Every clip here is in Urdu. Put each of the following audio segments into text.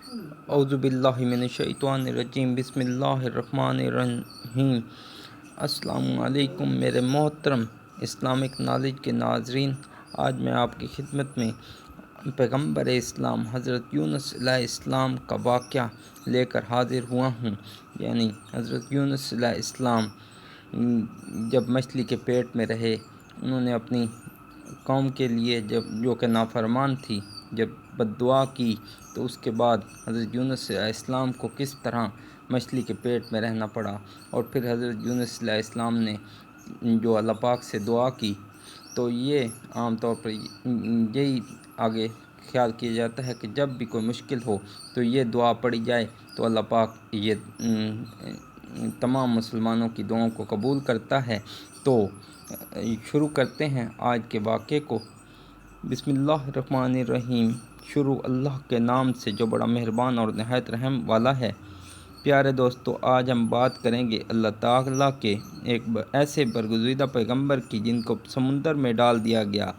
اعوذ باللہ من الشیطان الرجیم، بسم اللہ الرحمن الرحیم۔ السلام علیکم میرے محترم اسلامک نالج کے ناظرین، آج میں آپ کی خدمت میں پیغمبر اسلام حضرت یونس علیہ السلام کا واقعہ لے کر حاضر ہوا ہوں۔ یعنی حضرت یونس علیہ السلام جب مچھلی کے پیٹ میں رہے، انہوں نے اپنی قوم کے لیے جو کہ نافرمان تھی جب بد دعا کی، تو اس کے بعد حضرت یونس علیہ السلام کو کس طرح مچھلی کے پیٹ میں رہنا پڑا، اور پھر حضرت یونس علیہ السلام نے جو اللہ پاک سے دعا کی، تو یہ عام طور پر یہی آگے خیال کیا جاتا ہے کہ جب بھی کوئی مشکل ہو تو یہ دعا پڑھی جائے تو اللہ پاک یہ تمام مسلمانوں کی دعاؤں کو قبول کرتا ہے۔ تو شروع کرتے ہیں آج کے واقعے کو۔ بسم اللہ الرحمن الرحیم۔ شروع اللہ کے نام سے جو بڑا مہربان اور نہایت رحم والا ہے۔ پیارے دوستو، آج ہم بات کریں گے اللہ تعالیٰ کے ایک ایسے برگزیدہ پیغمبر کی جن کو سمندر میں ڈال دیا گیا،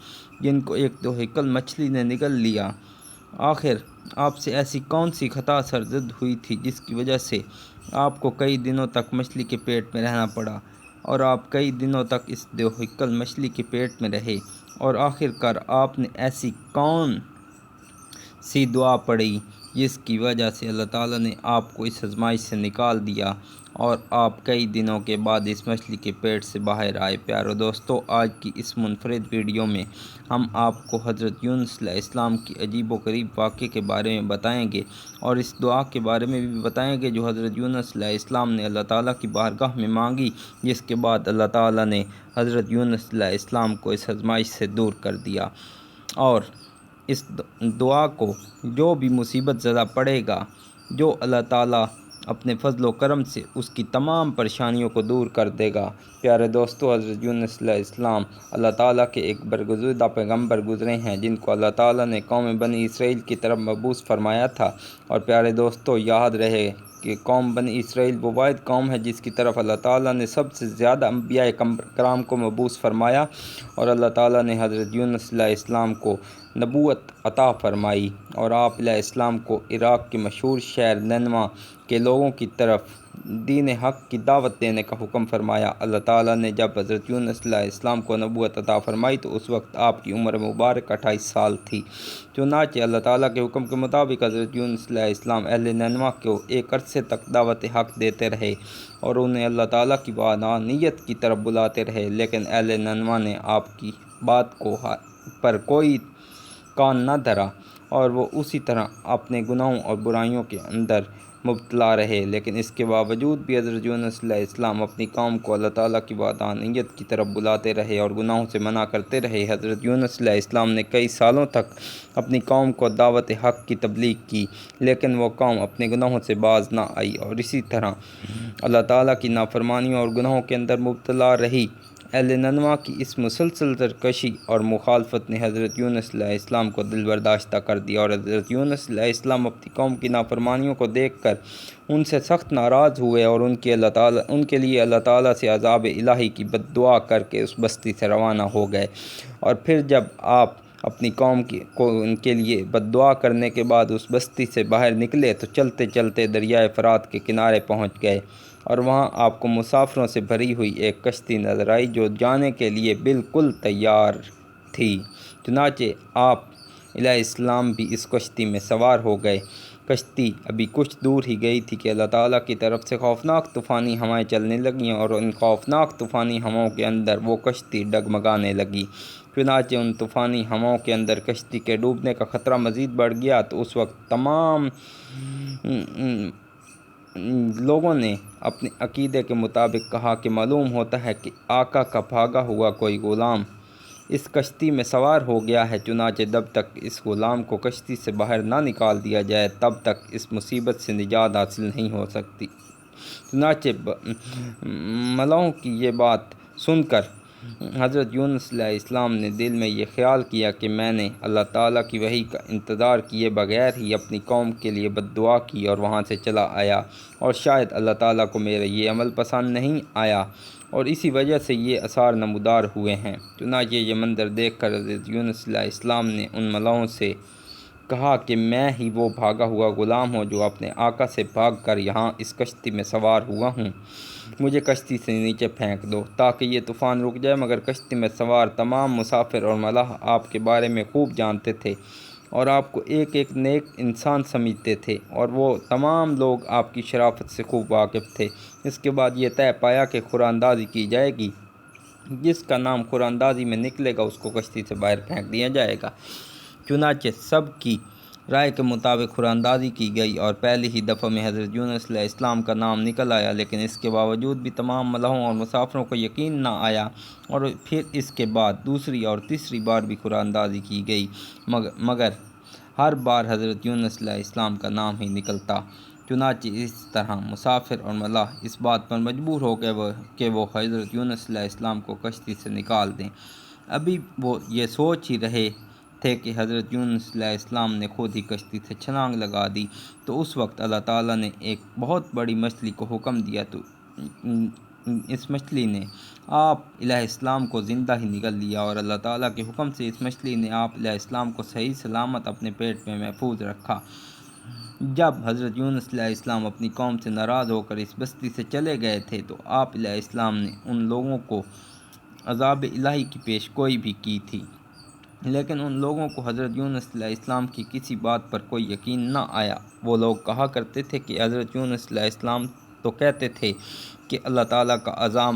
جن کو ایک دو مچھلی نے نگل لیا۔ آخر آپ سے ایسی کون سی خطا سرزد ہوئی تھی جس کی وجہ سے آپ کو کئی دنوں تک مچھلی کے پیٹ میں رہنا پڑا، اور آپ کئی دنوں تک اس دو مچھلی کے پیٹ میں رہے، اور آخر کار آپ نے ایسی کون سی دعا پڑھی جس کی وجہ سے اللہ تعالیٰ نے آپ کو اس آزمائش سے نکال دیا، اور آپ کئی دنوں کے بعد اس مچھلی کے پیٹ سے باہر آئے۔ پیارو دوستو، آج کی اس منفرد ویڈیو میں ہم آپ کو حضرت یونس علیہ السلام کی عجیب و غریب واقعے کے بارے میں بتائیں گے، اور اس دعا کے بارے میں بھی بتائیں گے جو حضرت یونس علیہ السلام نے اللہ تعالیٰ کی بارگاہ میں مانگی، جس کے بعد اللہ تعالیٰ نے حضرت یونس علیہ السلام کو اس آزمائش سے دور کر دیا۔ اور اس دعا کو جو بھی مصیبت زدہ پڑے گا، جو اللہ تعالیٰ اپنے فضل و کرم سے اس کی تمام پریشانیوں کو دور کر دے گا۔ پیارے دوستو، حضرت یونس علیہ السلام اللہ تعالیٰ کے ایک برگزیدہ پیغمبر گزرے ہیں، جن کو اللہ تعالیٰ نے قوم بنی اسرائیل کی طرف مبعوث فرمایا تھا۔ اور پیارے دوستو، یاد رہے کہ قوم بنی اسرائیل وہ واحد قوم ہے جس کی طرف اللہ تعالیٰ نے سب سے زیادہ انبیاء کرام کو مبعوث فرمایا، اور اللہ تعالیٰ نے حضرت یونس علیہ السلام کو نبوت عطا فرمائی، اور آپ علیہ السلام کو عراق کے مشہور شہر نینوا کے لوگوں کی طرف دین حق کی دعوت دینے کا حکم فرمایا۔ اللہ تعالیٰ نے جب حضرت یونس علیہ السلام کو نبوت عطا فرمائی تو اس وقت آپ کی عمر مبارک 28 سال تھی۔ چنانچہ اللہ تعالیٰ کے حکم کے مطابق حضرت یونس علیہ السلام اہل نینوا کو ایک عرصے تک دعوت حق دیتے رہے، اور انہیں اللہ تعالیٰ کی وحدانیت کی طرف بلاتے رہے، لیکن اہل نینوا نے آپ کی بات پر کوئی کان نہ دھرا، اور وہ اسی طرح اپنے گناہوں اور برائیوں کے اندر مبتلا رہے۔ لیکن اس کے باوجود بھی حضرت یونس علیہ السلام اپنی قوم کو اللہ تعالیٰ کی وحدانیت کی طرف بلاتے رہے اور گناہوں سے منع کرتے رہے۔ حضرت یونس علیہ السلام نے کئی سالوں تک اپنی قوم کو دعوت حق کی تبلیغ کی، لیکن وہ قوم اپنے گناہوں سے باز نہ آئی، اور اسی طرح اللہ تعالیٰ کی نافرمانیوں اور گناہوں کے اندر مبتلا رہی۔ اہل نینوا کی اس مسلسل سرکشی اور مخالفت نے حضرت یونس علیہ السلام کو دل برداشتہ کر دیا، اور حضرت یونس علیہ السلام اپنی قوم کی نافرمانیوں کو دیکھ کر ان سے سخت ناراض ہوئے، اور ان کے لیے اللہ تعالیٰ سے عذاب الہی کی بد دعا کر کے اس بستی سے روانہ ہو گئے۔ اور پھر جب آپ اپنی قوم کو ان کے لیے بد دعا کرنے کے بعد اس بستی سے باہر نکلے تو چلتے چلتے دریائے فرات کے کنارے پہنچ گئے، اور وہاں آپ کو مسافروں سے بھری ہوئی ایک کشتی نظر آئی جو جانے کے لیے بالکل تیار تھی۔ چنانچہ آپ علیہ السلام بھی اس کشتی میں سوار ہو گئے۔ کشتی ابھی کچھ دور ہی گئی تھی کہ اللہ تعالیٰ کی طرف سے خوفناک طوفانی ہوائیں چلنے لگیں، اور ان خوفناک طوفانی ہواؤں کے اندر وہ کشتی ڈگمگانے لگی۔ چنانچہ ان طوفانی ہواؤں کے اندر کشتی کے ڈوبنے کا خطرہ مزید بڑھ گیا، تو اس وقت تمام لوگوں نے اپنے عقیدے کے مطابق کہا کہ معلوم ہوتا ہے کہ آقا کا بھاگا ہوا کوئی غلام اس کشتی میں سوار ہو گیا ہے، چنانچہ جب تک اس غلام کو کشتی سے باہر نہ نکال دیا جائے تب تک اس مصیبت سے نجات حاصل نہیں ہو سکتی۔ چنانچہ ملاحوں کی یہ بات سن کر حضرت یونس علیہ السلام نے دل میں یہ خیال کیا کہ میں نے اللہ تعالیٰ کی وحی کا انتظار کیے بغیر ہی اپنی قوم کے لیے بد دعا کی اور وہاں سے چلا آیا، اور شاید اللہ تعالیٰ کو میرا یہ عمل پسند نہیں آیا، اور اسی وجہ سے یہ آثار نمودار ہوئے ہیں۔ چنانچہ یہ منظر دیکھ کر حضرت یونس علیہ السلام نے ان ملاحوں سے کہا کہ میں ہی وہ بھاگا ہوا غلام ہوں جو اپنے آقا سے بھاگ کر یہاں اس کشتی میں سوار ہوا ہوں۔ مجھے کشتی سے نیچے پھینک دو تاکہ یہ طوفان رک جائے۔ مگر کشتی میں سوار تمام مسافر اور ملاح آپ کے بارے میں خوب جانتے تھے اور آپ کو ایک ایک نیک انسان سمجھتے تھے، اور وہ تمام لوگ آپ کی شرافت سے خوب واقف تھے۔ اس کے بعد یہ طے پایا کہ خراندازی کی جائے گی۔ جس کا نام خراندازی میں نکلے گا اس کو کشتی سے باہر پھینک دیا جائے گا۔ چنانچہ سب کی رائے کے مطابق خراندازی کی گئی اور پہلی ہی دفعہ میں حضرت یونس علیہ السلام کا نام نکل آیا، لیکن اس کے باوجود بھی تمام ملاحوں اور مسافروں کو یقین نہ آیا، اور پھر اس کے بعد دوسری اور تیسری بار بھی خراندازی کی گئی، مگر ہر بار حضرت یونس علیہ السلام کا نام ہی نکلتا۔ چنانچہ اس طرح مسافر اور ملاح اس بات پر مجبور ہو گئے کہ وہ حضرت یونس علیہ السلام کو کشتی سے نکال دیں۔ ابھی وہ یہ سوچ ہی رہے تھے کہ حضرت یونس علیہ السلام نے خود ہی کشتی سے چھلانگ لگا دی، تو اس وقت اللہ تعالیٰ نے ایک بہت بڑی مچھلی کو حکم دیا، تو اس مچھلی نے آپ علیہ السلام کو زندہ ہی نگل لیا، اور اللہ تعالیٰ کے حکم سے اس مچھلی نے آپ علیہ السلام کو صحیح سلامت اپنے پیٹ میں محفوظ رکھا۔ جب حضرت یونس علیہ السلام اپنی قوم سے ناراض ہو کر اس بستی سے چلے گئے تھے تو آپ علیہ السلام نے ان لوگوں کو عذاب الہی کی پیش گوئی بھی کی تھی، لیکن ان لوگوں کو حضرت یونس علیہ السلام کی کسی بات پر کوئی یقین نہ آیا۔ وہ لوگ کہا کرتے تھے کہ حضرت یونس علیہ السلام تو کہتے تھے کہ اللہ تعالیٰ کا عذاب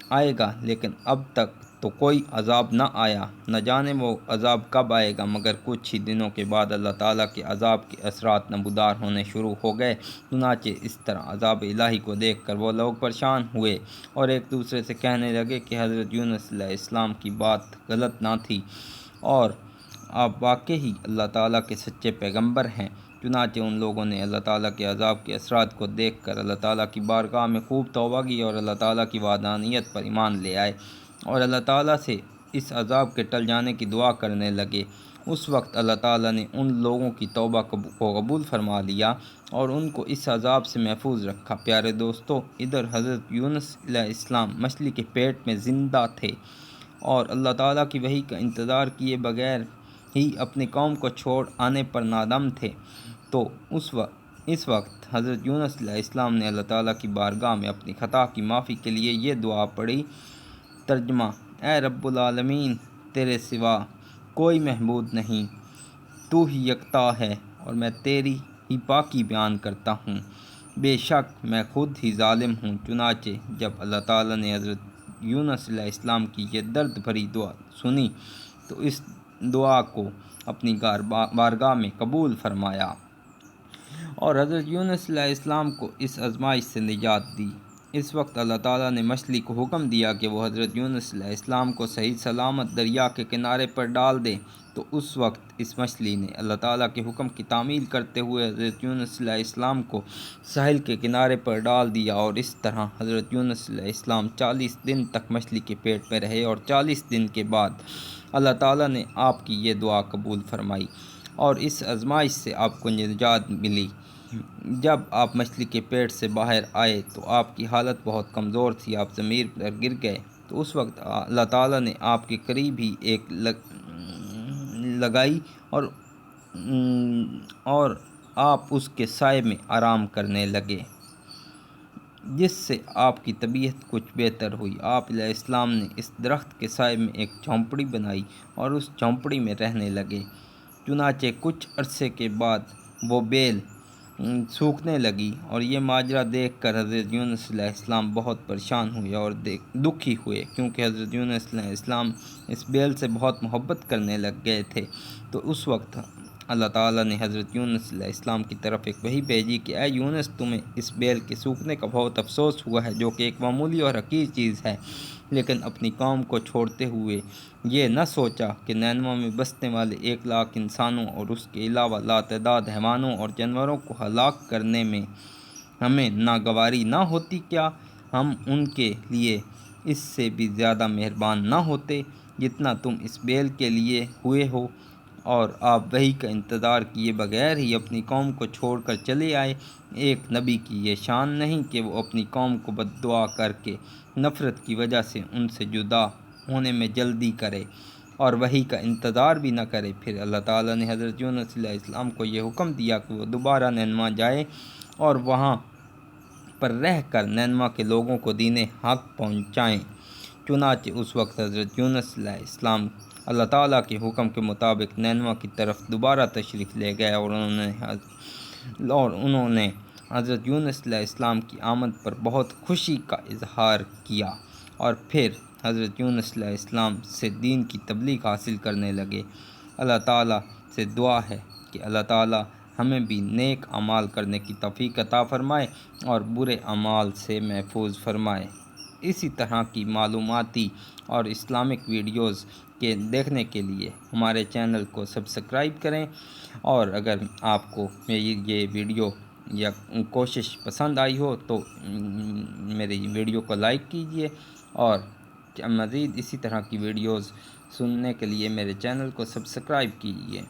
آئے گا، لیکن اب تک تو کوئی عذاب نہ آیا، نہ جانے وہ عذاب کب آئے گا۔ مگر کچھ ہی دنوں کے بعد اللہ تعالیٰ کے عذاب کے اثرات نمودار ہونے شروع ہو گئے۔ چنانچہ اس طرح عذاب الہی کو دیکھ کر وہ لوگ پریشان ہوئے اور ایک دوسرے سے کہنے لگے کہ حضرت یونس علیہ السلام کی بات غلط نہ تھی اور آپ واقعی اللہ تعالیٰ کے سچے پیغمبر ہیں۔ چنانچہ ان لوگوں نے اللہ تعالیٰ کے عذاب کے اثرات کو دیکھ کر اللہ تعالیٰ کی بارگاہ میں خوب توبہ کی اور اللہ تعالیٰ کی وحدانیت پر ایمان لے آئے اور اللہ تعالیٰ سے اس عذاب کے ٹل جانے کی دعا کرنے لگے۔ اس وقت اللہ تعالیٰ نے ان لوگوں کی توبہ کو قبول فرما لیا اور ان کو اس عذاب سے محفوظ رکھا۔ پیارے دوستو، ادھر حضرت یونس علیہ السلام مچھلی کے پیٹ میں زندہ تھے اور اللہ تعالیٰ کی وحی کا انتظار کیے بغیر ہی اپنی قوم کو چھوڑ آنے پر نادم تھے، تو اس وقت حضرت یونس علیہ السلام نے اللہ تعالیٰ کی بارگاہ میں اپنی خطا کی معافی کے لیے یہ دعا پڑھی۔ ترجمہ: اے رب العالمین، تیرے سوا کوئی معبود نہیں، تو ہی یکتا ہے اور میں تیری ہی پاکی بیان کرتا ہوں، بے شک میں خود ہی ظالم ہوں۔ چنانچہ جب اللہ تعالیٰ نے حضرت یونس علیہ السلام کی یہ درد بھری دعا سنی تو اس دعا کو اپنی بارگاہ میں قبول فرمایا اور حضرت یونس علیہ السلام کو اس آزمائش سے نجات دی۔ اس وقت اللہ تعالیٰ نے مچھلی کو حکم دیا کہ وہ حضرت یونس علیہ السلام کو صحیح سلامت دریا کے کنارے پر ڈال دے، تو اس وقت اس مچھلی نے اللہ تعالیٰ کے حکم کی تعمیل کرتے ہوئے حضرت یونس علیہ السلام کو ساحل کے کنارے پر ڈال دیا، اور اس طرح حضرت یونس علیہ السلام 40 دن تک مچھلی کے پیٹ میں رہے اور 40 دن کے بعد اللہ تعالیٰ نے آپ کی یہ دعا قبول فرمائی اور اس آزمائش سے آپ کو نجات ملی۔ جب آپ مچھلی کے پیٹ سے باہر آئے تو آپ کی حالت بہت کمزور تھی، آپ زمین پر گر گئے، تو اس وقت اللہ تعالیٰ نے آپ کے قریب ہی ایک لگائی اور آپ اس کے سائے میں آرام کرنے لگے، جس سے آپ کی طبیعت کچھ بہتر ہوئی۔ آپ علیہ السلام نے اس درخت کے سائے میں ایک جھونپڑی بنائی اور اس جھونپڑی میں رہنے لگے۔ چنانچہ کچھ عرصے کے بعد وہ بیل سوکھنے لگی، اور یہ ماجرا دیکھ کر حضرت یونس علیہ السلام بہت پریشان ہوئے اور دکھی ہوئے، کیونکہ حضرت یونس علیہ السلام اس بیل سے بہت محبت کرنے لگ گئے تھے۔ تو اس وقت اللہ تعالیٰ نے حضرت یونس علیہ السلام کی طرف ایک وحی بھیجی کہ اے یونس، تمہیں اس بیل کے سوکھنے کا بہت افسوس ہوا ہے، جو کہ ایک معمولی اور حقیر چیز ہے، لیکن اپنی قوم کو چھوڑتے ہوئے یہ نہ سوچا کہ نینوا میں بسنے والے 1,00,000 انسانوں اور اس کے علاوہ لاتعداد حیوانوں اور جانوروں کو ہلاک کرنے میں ہمیں ناگواری نہ ہوتی؟ کیا ہم ان کے لیے اس سے بھی زیادہ مہربان نہ ہوتے جتنا تم اس بیل کے لیے ہوئے ہو؟ اور آپ وحی کا انتظار کیے بغیر ہی اپنی قوم کو چھوڑ کر چلے آئے۔ ایک نبی کی یہ شان نہیں کہ وہ اپنی قوم کو بد دعا کر کے نفرت کی وجہ سے ان سے جدا ہونے میں جلدی کرے اور وحی کا انتظار بھی نہ کرے۔ پھر اللہ تعالیٰ نے حضرت یونس علیہ السلام کو یہ حکم دیا کہ وہ دوبارہ نینوا جائے اور وہاں پر رہ کر نینوا کے لوگوں کو دین حق پہنچائیں۔ چنانچہ اس وقت حضرت یونس علیہ السلام اللہ تعالیٰ کے حکم کے مطابق نینوا کی طرف دوبارہ تشریف لے گئے اور انہوں نے حضرت یونس علیہ السلام کی آمد پر بہت خوشی کا اظہار کیا اور پھر حضرت یونس علیہ السلام سے دین کی تبلیغ حاصل کرنے لگے۔ اللہ تعالیٰ سے دعا ہے کہ اللہ تعالیٰ ہمیں بھی نیک اعمال کرنے کی توفیق عطا فرمائے اور برے اعمال سے محفوظ فرمائے۔ اسی طرح کی معلوماتی اور اسلامک ویڈیوز کے دیکھنے کے لیے ہمارے چینل کو سبسکرائب کریں، اور اگر آپ کو میری یہ ویڈیو یا کوشش پسند آئی ہو تو میری ویڈیو کو لائک کیجیے، اور مزید اسی طرح کی ویڈیوز سننے کے لیے میرے چینل کو سبسکرائب کیجیے۔